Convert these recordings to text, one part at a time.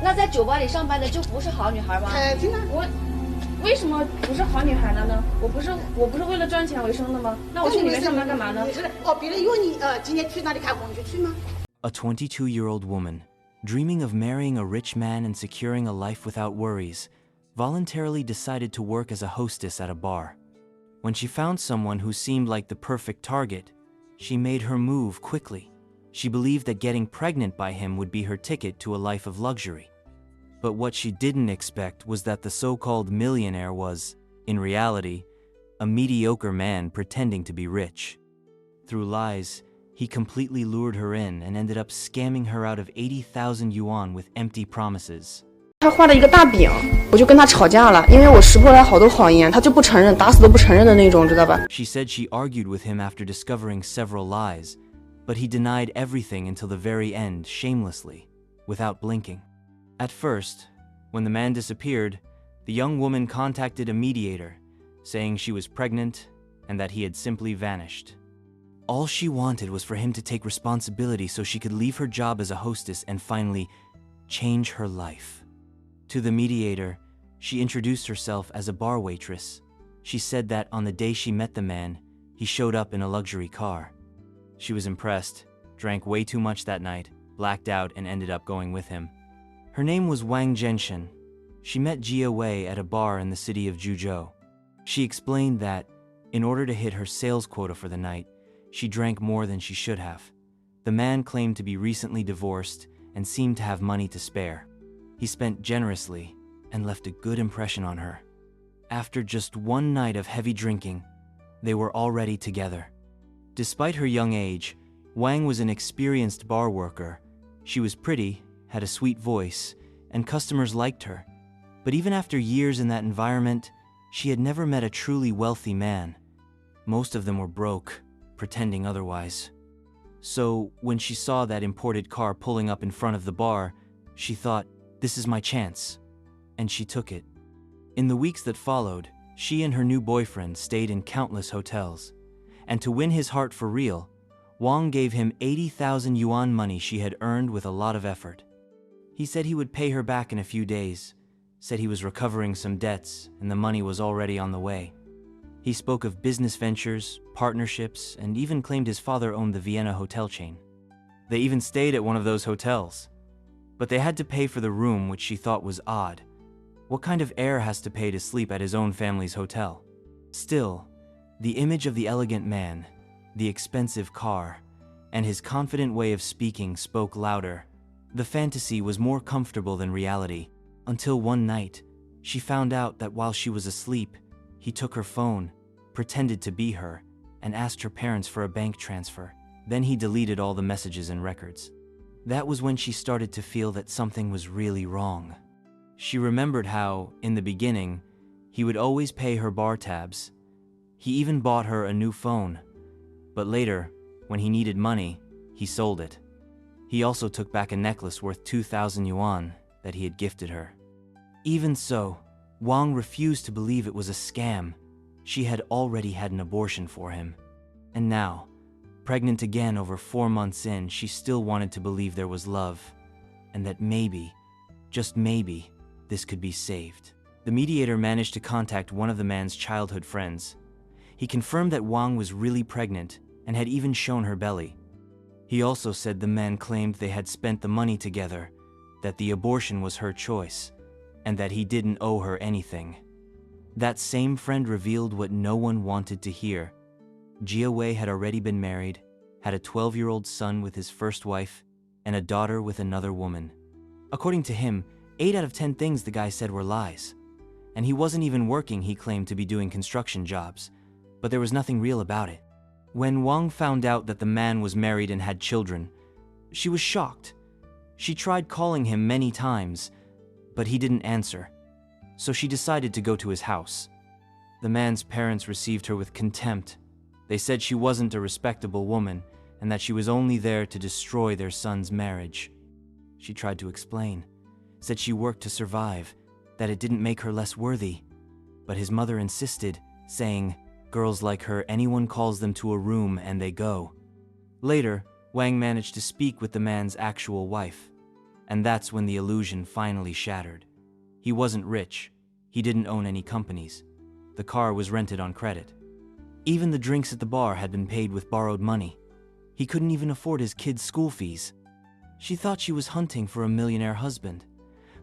那在酒吧里上班的就不是好女孩吗？肯定啊。我为什么不是好女孩了呢？我不是为了赚钱为生的吗？那我去里面上班干嘛呢？别人问你今天去哪里开红，你就去吗？ A 22-year-old woman, dreaming of marrying a rich man and securing a life without worries, voluntarily decided to work as a hostess at a bar. When she found someone who seemed like the perfect target, she made her move quickly. She believed that getting pregnant by him would be her ticket to a life of luxury. But what she didn't expect was that the so-called millionaire was, in reality, a mediocre man pretending to be rich. Through lies, he completely lured her in and ended up scamming her out of 80,000 yuan with empty promises. 他画了一个大饼，我就跟他吵架了，因为我识破了好多谎言，他就不承认，打死都不承认的那种，知道吧？ She said she argued with him after discovering several lies, but he denied everything until the very end shamelessly, without blinking. At first, when the man disappeared, the young woman contacted a mediator, saying she was pregnant and that he had simply vanished. All she wanted was for him to take responsibility so she could leave her job as a hostess and finally change her life. To the mediator, she introduced herself as a bar waitress. She said that on the day she met the man, he showed up in a luxury car. She was impressed, drank way too much that night, blacked out, and ended up going with him. Her name was Wang Zhenshen. She met Jia Wei at a bar in the city of Juzhou. She explained that, in order to hit her sales quota for the night, she drank more than she should have. The man claimed to be recently divorced and seemed to have money to spare. He spent generously and left a good impression on her. After just one night of heavy drinking, they were already together. Despite her young age, Wang was an experienced bar worker. She was pretty, had a sweet voice, and customers liked her. But even after years in that environment, she had never met a truly wealthy man. Most of them were broke, pretending otherwise. So, when she saw that imported car pulling up in front of the bar, she thought, "This is my chance." And she took it. In the weeks that followed, she and her new boyfriend stayed in countless hotels. And to win his heart for real, Wang gave him 80,000 yuan money she had earned with a lot of effort. He said he would pay her back in a few days, said he was recovering some debts and the money was already on the way. He spoke of business ventures, partnerships, and even claimed his father owned the Vienna hotel chain. They even stayed at one of those hotels. But they had to pay for the room, which she thought was odd. What kind of heir has to pay to sleep at his own family's hotel? Still, the image of the elegant man, the expensive car, and his confident way of speaking spoke louder. The fantasy was more comfortable than reality, until one night, she found out that while she was asleep, he took her phone, pretended to be her, and asked her parents for a bank transfer. Then he deleted all the messages and records. That was when she started to feel that something was really wrong. She remembered how, in the beginning, he would always pay her bar tabs. He even bought her a new phone. But later, when he needed money, he sold it. He also took back a necklace worth 2,000 yuan that he had gifted her. Even so, Wang refused to believe it was a scam. She had already had an abortion for him. And now, pregnant again over 4 months in, she still wanted to believe there was love, and that maybe, just maybe, this could be saved. The mediator managed to contact one of the man's childhood friends. He confirmed that Wang was really pregnant and had even shown her belly. He also said the man claimed they had spent the money together, that the abortion was her choice, and that he didn't owe her anything. That same friend revealed what no one wanted to hear. Jia Wei had already been married, had a 12-year-old son with his first wife, and a daughter with another woman. According to him, 8 out of 10 things the guy said were lies. And he wasn't even working, he claimed to be doing construction jobs, but there was nothing real about it. When Wang found out that the man was married and had children, she was shocked. She tried calling him many times, but he didn't answer. So she decided to go to his house. The man's parents received her with contempt. They said she wasn't a respectable woman and that she was only there to destroy their son's marriage. She tried to explain, said she worked to survive, that it didn't make her less worthy. But his mother insisted, saying, "Girls like her, anyone calls them to a room and they go." Later, Wang managed to speak with the man's actual wife. And that's when the illusion finally shattered. He wasn't rich. He didn't own any companies. The car was rented on credit. Even the drinks at the bar had been paid with borrowed money. He couldn't even afford his kids' school fees. She thought she was hunting for a millionaire husband,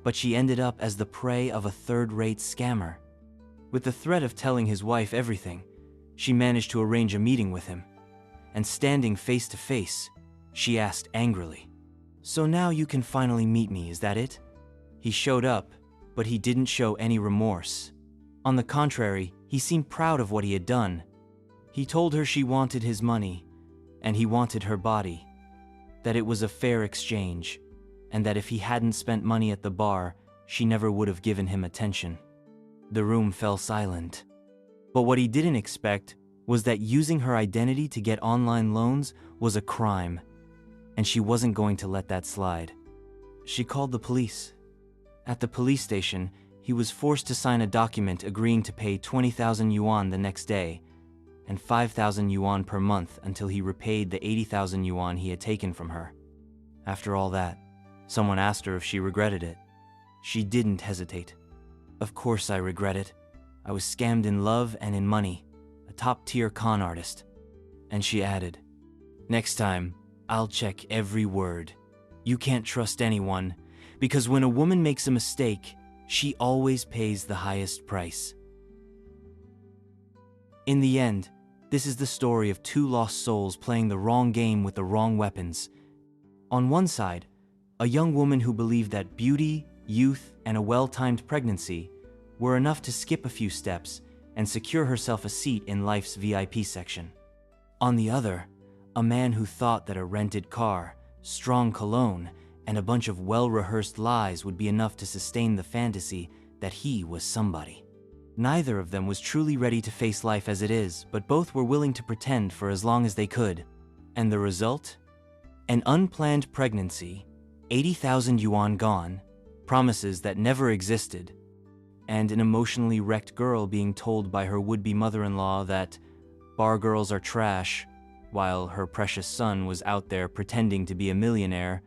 but she ended up as the prey of a third-rate scammer. With the threat of telling his wife everything, she managed to arrange a meeting with him. And standing face to face, she asked angrily, "So now you can finally meet me, is that it?" He showed up, but he didn't show any remorse. On the contrary, he seemed proud of what he had done. He told her she wanted his money, and he wanted her body, that it was a fair exchange, and that if he hadn't spent money at the bar, she never would have given him attention. The room fell silent. But what he didn't expect was that using her identity to get online loans was a crime, and she wasn't going to let that slide. She called the police. At the police station, he was forced to sign a document agreeing to pay 20,000 yuan the next day, and 5,000 yuan per month until he repaid the 80,000 yuan he had taken from her. After all that, someone asked her if she regretted it. She didn't hesitate. "Of course I regret it. I was scammed in love and in money, a top-tier con artist." And she added, "Next time, I'll check every word. You can't trust anyone, because when a woman makes a mistake, she always pays the highest price." In the end, this is the story of two lost souls playing the wrong game with the wrong weapons. On one side, a young woman who believed that beauty, youth, and a well-timed pregnancy were enough to skip a few steps and secure herself a seat in life's VIP section. On the other, a man who thought that a rented car, strong cologne, and a bunch of well-rehearsed lies would be enough to sustain the fantasy that he was somebody. Neither of them was truly ready to face life as it is, but both were willing to pretend for as long as they could. And the result? An unplanned pregnancy, 80,000 yuan gone, promises that never existed, and an emotionally wrecked girl being told by her would-be mother-in-law that bar girls are trash, while her precious son was out there pretending to be a millionaire,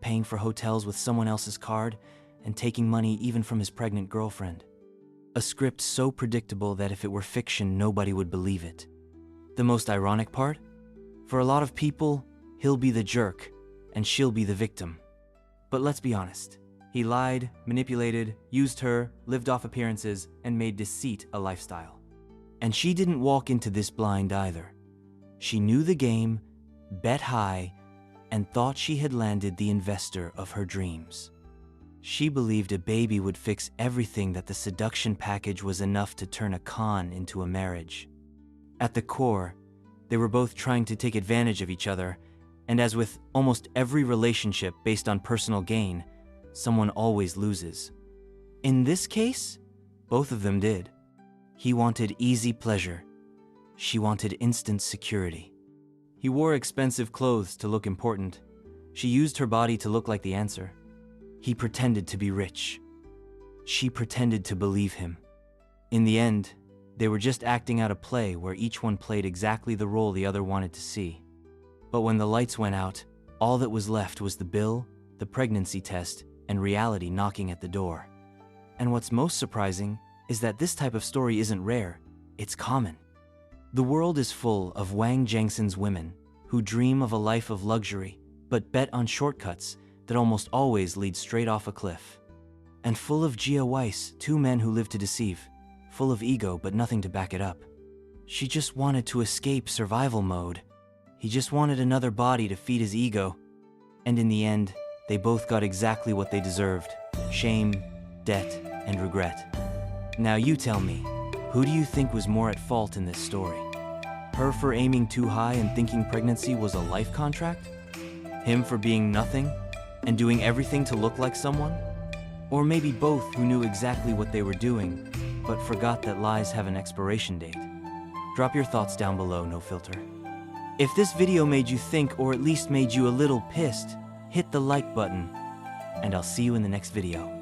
paying for hotels with someone else's card, and taking money even from his pregnant girlfriend. A script so predictable that if it were fiction, nobody would believe it. The most ironic part? For a lot of people, he'll be the jerk, and she'll be the victim. But let's be honest. He lied, manipulated, used her, lived off appearances, and made deceit a lifestyle. And she didn't walk into this blind either. She knew the game, bet high, and thought she had landed the investor of her dreams. She believed a baby would fix everything, that the seduction package was enough to turn a con into a marriage. At the core, they were both trying to take advantage of each other, and as with almost every relationship based on personal gain, someone always loses. In this case, both of them did. He wanted easy pleasure. She wanted instant security. He wore expensive clothes to look important. She used her body to look like the answer. He pretended to be rich. She pretended to believe him. In the end, they were just acting out a play where each one played exactly the role the other wanted to see. But when the lights went out, all that was left was the bill, the pregnancy test, and reality knocking at the door. And what's most surprising is that this type of story isn't rare, it's common. The world is full of Wang Jiangshan's women who dream of a life of luxury, but bet on shortcuts that almost always lead straight off a cliff. And full of Jia Weiss, two men who live to deceive, full of ego but nothing to back it up. She just wanted to escape survival mode. He just wanted another body to feed his ego. And in the end, they both got exactly what they deserved: shame, debt, and regret. Now you tell me, who do you think was more at fault in this story? Her for aiming too high and thinking pregnancy was a life contract? Him for being nothing and doing everything to look like someone? Or maybe both, who knew exactly what they were doing, but forgot that lies have an expiration date? Drop your thoughts down below, no filter. If this video made you think, or at least made you a little pissed, hit the like button, and I'll see you in the next video.